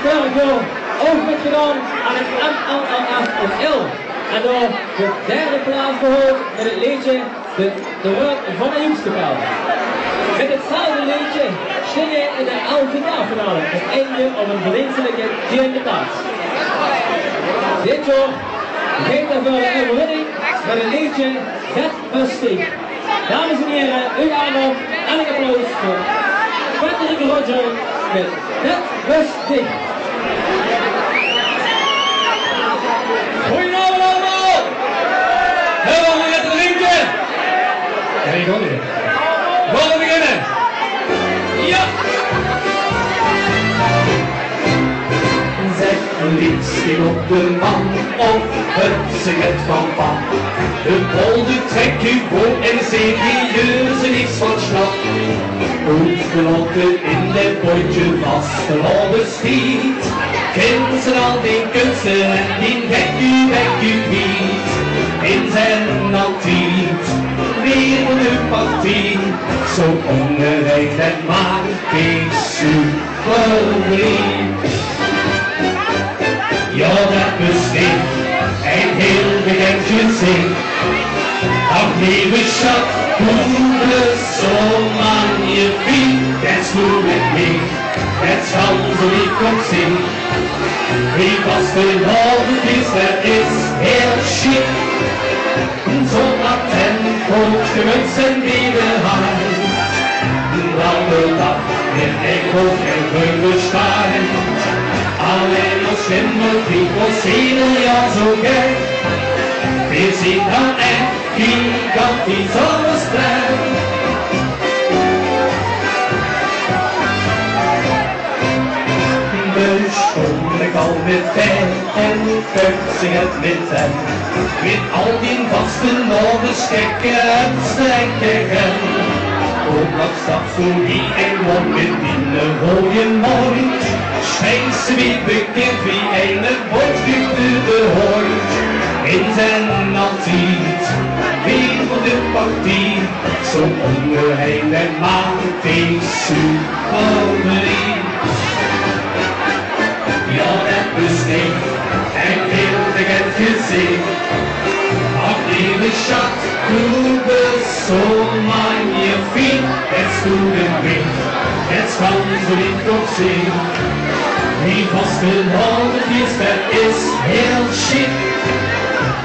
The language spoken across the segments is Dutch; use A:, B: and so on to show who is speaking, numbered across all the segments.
A: vorig jaar ook met gedaan aan het MLLFL. En door de derde plaats behoort met het liedje de Rood van de Jongste Pijl. Met hetzelfde liedje zingen in de LVK-finale het einde op een verdienstelijke tiende plaats. Dit jaar geeft er voor de overwinning met een liedje Het was dich. Dames en heren, uw aandacht en een applaus voor Patrick Roger met Het was dich.
B: Goedenavond allemaal! Helemaal met het drinken! Kijk ik ook weer. Gaan we beginnen? Ja! Zeg een liedje op de man of het sigaret van pa. De polder trekt u voor en serieuze niks van snap. Uitgeloten in het potje vast de stiet. Kent ze al die kunsten en die gek u niet. In zijn altiet, weer van de partie. Zo ongerecht en maakt ik super lief. Ja, dat besteed en heel bekend gezicht. Ach, lieve schat, hoe is zo magnifiek. Dat is goed met mij, dat zal zo niet op zien. Wie was de halve is, dat is heel chic. Zo'n attent, goed gemutst en biederhaar. Blauwe dag, in echo en geugelstein. Alleen als schimmelkrieg was ieder jaar zo gek. Wir sind dan echt gigantisch zonnestreng. Bestond ik al met pen en kutsing het met hem. Met al die vasten nog de stekken en strekken. Ook nog straks zo die en gewoon met die rode mond. Schijnt ze weer bekend wie een woordje de hoort. In zijn altiet, weer van de partie. Zo ongeheim en maakt hij super lief. Ja, dat besteed en heel bekend gezicht. Ach, lieve schat, du bist so magnifiek. Jetzt du den Wind, jetzt kannst du nicht noch sehen. Wie fast geworden ist, das ist heel schick.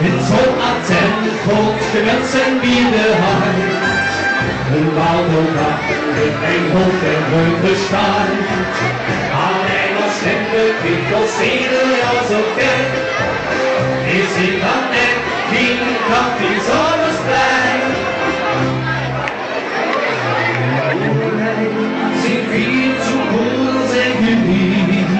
B: In so attent, goed gewetst en biederheid. Een blauwe dag, met een hoofd en geugelstein. Alleen als stemmen, ik wil ieder jaar zo gek. Wir sind dan echt gigantisch zonnestreng. Sind viel zu cool, zijn jullie.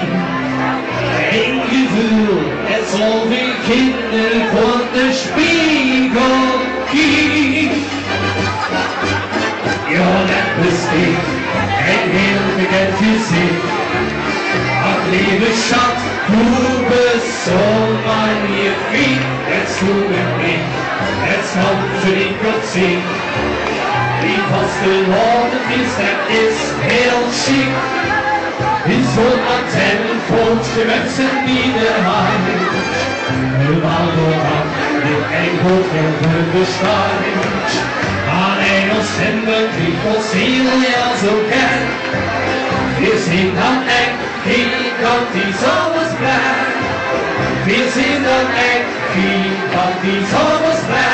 B: Een gevoel, het zal wie kinderen voor de spiegel kijken. Ja, dat besteed en heel bekend gezicht. Ach, lieve schat, du bist so magnifiek. Jetzt du mit mir, jetzt kannst du nicht gut sehen. Wie fast geworden ist, das ist heel chic. In zo'n attent, goed gewetst en biederheid. Überall woran, mit ein hoch en geugelstein. Alleen als schimmelkrieg was ieder jaar zo gek. Wir sind dan echt gigantisch zonnestreng. Wir sind dan echt gigantisch zonnestreng.